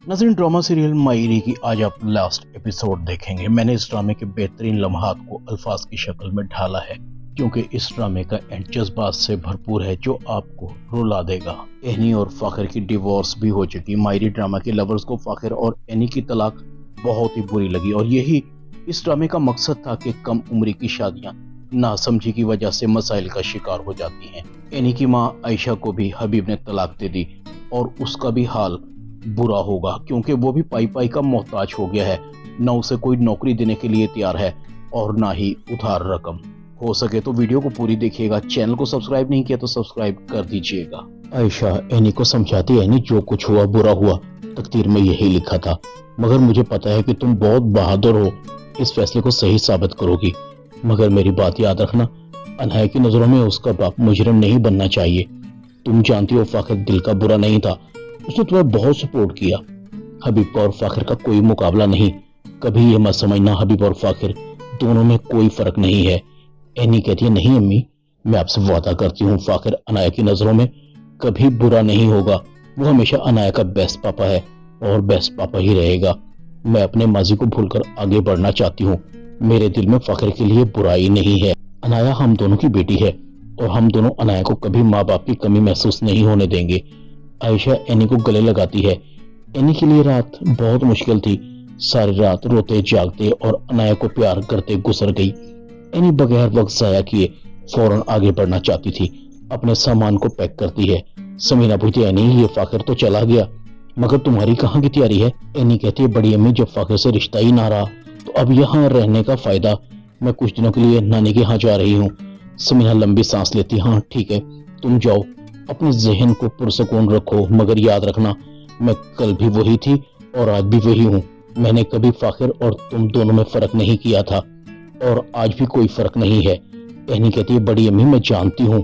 नाज़रीन, drama serial मायरी की आज आप लास्ट एपिसोड देखेंगे। मैंने इस ड्रामे के बेहतरीन लम्हात को अल्फाज की शक्ल में ढाला है क्योंकि इस ड्रामे का एंड जज्बात से भरपूर है जो आपको रुला देगा। एनी और फाखिर की डिवोर्स भी हो चुकी। मायरी ड्रामा के लवर्स को फाखिर और एनी की तलाक बहुत ही बुरी लगी और यही इस ड्रामे का मकसद था कि कम उम्री की शादियां नासमझी की वजह से मसाइल का शिकार हो जाती हैं। एनी की मां आयशा को भी हबीब ने तलाक दे दी और उसका भी हाल बुरा होगा क्योंकि वो भी पाई पाई का मोहताज हो गया है। न उसे कोई नौकरी देने के लिए तैयार है और ना ही उधार रकम। हो सके तो वीडियो को पूरी देखिएगा। चैनल को सब्सक्राइब नहीं किया तो सब्सक्राइब कर दीजिएगा। आयशा एनी को समझाती है, एनी जो कुछ हुआ बुरा हुआ, तकदीर में यही लिखा था, मगर मुझे पता है कि तुम बहुत बहादुर हो, इस फैसले को सही साबित करोगी। मगर मेरी बात याद रखना, अनाया की नजरों में उसका बाप मुजरिम नहीं बनना चाहिए। तुम जानती हो फाखिर दिल का बुरा नहीं था, उसने तुम्हें बहुत सपोर्ट किया। हबीब और फाखिर का कोई मुकाबला नहीं। कभी ये मत समझना हबीब और फाखिर दोनों में कोई फर्क नहीं है। एनी कहती है, नहीं अम्मी, मैं आपसे वादा करती हूँ फाखिर अनाया की नजरों में कभी बुरा नहीं होगा। वो हमेशा अनाया का बेस्ट पापा है और बेस्ट पापा ही रहेगा। मैं अपने माजी को भूलकर आगे बढ़ना चाहती हूँ। मेरे दिल में फाखिर के लिए बुराई नहीं है। अनाया हम दोनों की बेटी है और हम दोनों अनाया को कभी माँ बाप की कमी महसूस नहीं होने देंगे। आयशा एनी को गले लगाती है। एनी के लिए रात बहुत मुश्किल थी। सारी रात रोते जागते और अनाया को प्यार करते गुजर गई। एनी बगैर वक्त जाया किए फौरन आगे बढ़ना चाहती थी। अपने सामान को पैक करती है। समीना पूछती है, एनी ये फाखिर तो चला गया, मगर तुम्हारी कहाँ की तैयारी है? एनी कहती है, बड़ी अम्मी जब फाखिर से रिश्ता ही ना रहा तो अब यहाँ रहने का फायदा, मैं कुछ दिनों के लिए नानी के यहाँ जा रही हूँ। समीना लंबी सांस लेती, हाँ ठीक है तुम जाओ, अपने जहन को पुरसकून रखो, मगर याद रखना मैं कल भी वही थी और आज भी वही हूँ। मैंने कभी फाखिर और तुम दोनों में फर्क नहीं किया था और आज भी कोई फर्क नहीं है। एनी कहती है, बड़ी अम्मी मैं जानती हूँ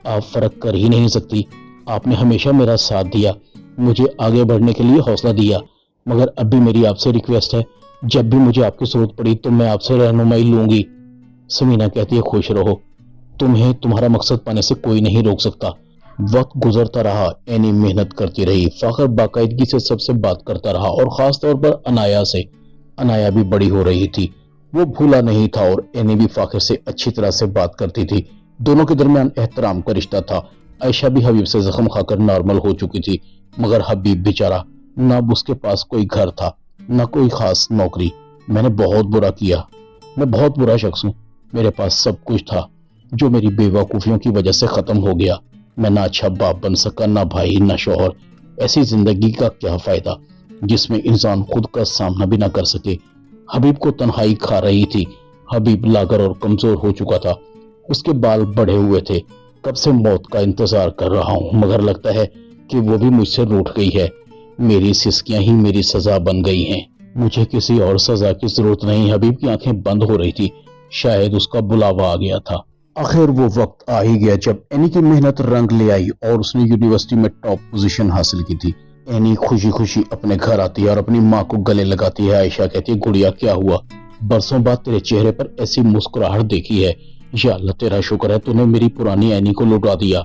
आप फर्क कर ही नहीं सकती। आपने हमेशा मेरा साथ दिया, मुझे आगे बढ़ने के लिए हौसला दिया, मगर अब भी मेरी आपसे रिक्वेस्ट है, जब भी मुझे आपकी जरूरत पड़ी तो मैं आपसे रहनुमाई लूंगी। समीना कहती है, खुश रहो, तुम्हें तुम्हारा मकसद पाने से कोई नहीं रोक सकता। वक्त गुजरता रहा, एनी मेहनत करती रही। फाखिर बाकायदगी से सबसे बात करता रहा और खास तौर पर अनाया से। अनाया भी बड़ी हो रही थी, वो भूला नहीं था और एनी भी फाखिर से अच्छी तरह से बात करती थी। दोनों के दरमियान एहतराम का रिश्ता था। आयशा भी हबीब से जख्म खाकर नॉर्मल हो चुकी थी, मगर हबीब बेचारा, न उसके पास कोई घर था न कोई खास नौकरी। मैंने बहुत बुरा किया, मैं बहुत बुरा शख्स हूँ। मेरे पास सब कुछ था जो मेरी बेवकूफियों की वजह से खत्म हो गया। मैं ना अच्छा बाप बन सका, ना भाई, ना शौहर। ऐसी जिंदगी का क्या फायदा जिसमें इंसान खुद का सामना भी ना कर सके। हबीब को तन्हाई खा रही थी। हबीब लागर और कमजोर हो चुका था, उसके बाल बढ़े हुए थे। कब से मौत का इंतजार कर रहा हूं, मगर लगता है कि वो भी मुझसे रूठ गई है। मेरी सिसकियां ही मेरी सजा बन गई हैं। मुझे किसी और सजा की जरूरत नहीं। हबीब की आंखें बंद हो रही थी, शायद उसका बुलावा आ गया था। आखिर वो वक्त आ ही गया जब एनी की मेहनत रंग ले आई और उसने यूनिवर्सिटी में टॉप पोजीशन हासिल की थी। एनी खुशी खुशी अपने घर आती है और अपनी माँ को गले लगाती है। आयशा कहती है, गुड़िया क्या हुआ? बरसों बाद तेरे चेहरे पर ऐसी मुस्कुराहट देखी है। या अल्लाह तेरा शुक्र है तूने मेरी पुरानी एनी को लौटा दिया।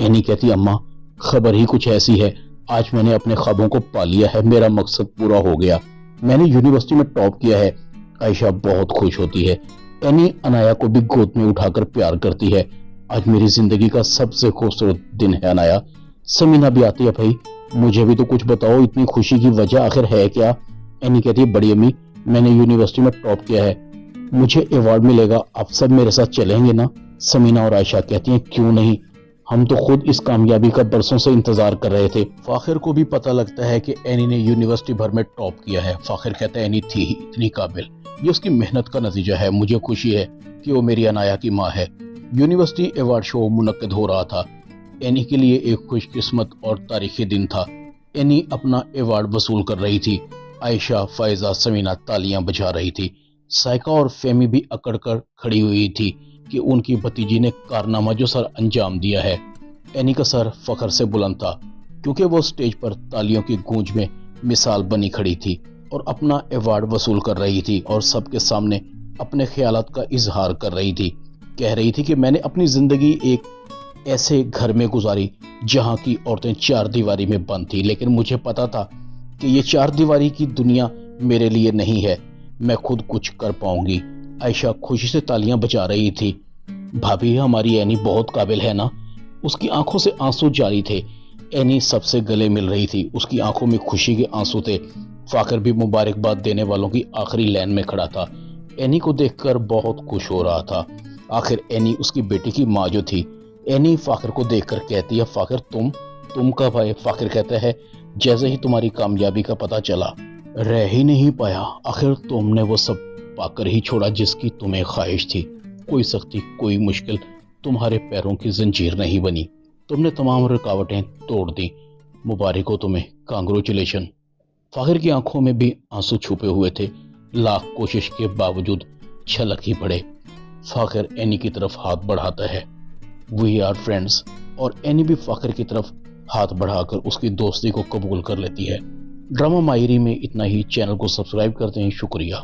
एनी कहती, अम्मा खबर ही कुछ ऐसी है, आज मैंने अपने ख्वाबों को पा लिया है, मेरा मकसद पूरा हो गया, मैंने यूनिवर्सिटी में टॉप किया है। आयशा बहुत खुश होती है। एनी अनाया को भी गोद में उठाकर प्यार करती है। आज मेरी जिंदगी का सबसे खूबसूरत दिन है अनाया। समीना भी आती है, भाई मुझे भी तो कुछ बताओ, इतनी खुशी की वजह आखिर है क्या? एनी कहती है, बड़ी अम्मी मैंने यूनिवर्सिटी में टॉप किया है, मुझे अवार्ड मिलेगा, आप सब मेरे साथ चलेंगे ना? समीना और आयशा कहती हैं, क्यों नहीं, हम तो खुद इस कामयाबी का बरसों से इंतजार कर रहे थे। फाखिर को भी पता लगता है कि एनी ने यूनिवर्सिटी भर में टॉप किया है। फाखिर कहता है, एनी थी ही इतनी काबिल, ये उसकी मेहनत का नतीजा है। मुझे खुशी है कि वो मेरी अनाया की माँ है। यूनिवर्सिटी अवार्ड शो मुनक्किद हो रहा था। एनी के लिए एक खुशकिस्मत और तारीखी दिन था। एनी अपना अवार्ड वसूल कर रही थी। आयशा, फायजा, समीना तालियां बजा रही थी। साइका और फेमी भी अकड़ कर खड़ी हुई थी कि उनकी भतीजी ने कारनामा जो सर अंजाम दिया है। एनी का सर फखर से बुलंद था क्योंकि वो स्टेज पर तालियों की गूंज में मिसाल बनी खड़ी थी और अपना अवार्ड वसूल कर रही थी और सबके सामने अपने ख्यालात का इजहार कर रही थी। कह रही थी कि मैंने अपनी जिंदगी एक ऐसे घर में गुजारी जहां की औरतें चार दीवारी में बंद थी, लेकिन मुझे पता था کہ یہ چار دیواری کی دنیا میرے لیے نہیں ہے، میں خود کچھ کر پاؤں گی۔ عائشہ خوشی سے تالیاں بجا رہی تھی۔ بھابھی ہماری اینی بہت قابل ہے نا؟ اس کی آنکھوں سے آنسو جاری تھے۔ اینی سب سے گلے مل رہی تھی، اس کی آنکھوں میں خوشی کے آنسو تھے۔ فاخر بھی مبارکباد دینے والوں کی آخری لائن میں کھڑا تھا۔ اینی کو دیکھ کر بہت خوش ہو رہا تھا۔ آخر اینی اس کی بیٹی کی ماں جو تھی۔ اینی فاخر کو دیکھ کر کہتی ہے، فاخر تم کب آئے؟ فاخر کہتا ہے، جیسے ہی تمہاری کامیابی کا پتہ چلا رہ ہی نہیں پایا، آخر تم نے وہ سب پا کر ہی چھوڑا جس کی تمہیں خواہش تھی۔ کوئی سختی، کوئی مشکل تمہارے پیروں کی زنجیر نہیں بنی، تم نے تمام رکاوٹیں توڑ دی۔ مبارک ہو تمہیں، کانگریچولیشن۔ فاخر کی آنکھوں میں بھی آنسو چھپے ہوئے تھے، لاکھ کوشش کے باوجود چھلک ہی پڑے۔ فاخر اینی کی طرف ہاتھ بڑھاتا ہے، وی آر فرینڈز، اور اینی بھی فاخر کی طرف ہاتھ بڑھا کر اس کی دوستی کو قبول کر لیتی ہے۔ ڈرامہ ماہری میں اتنا ہی، چینل کو سبسکرائب کرتے ہیں، شکریہ۔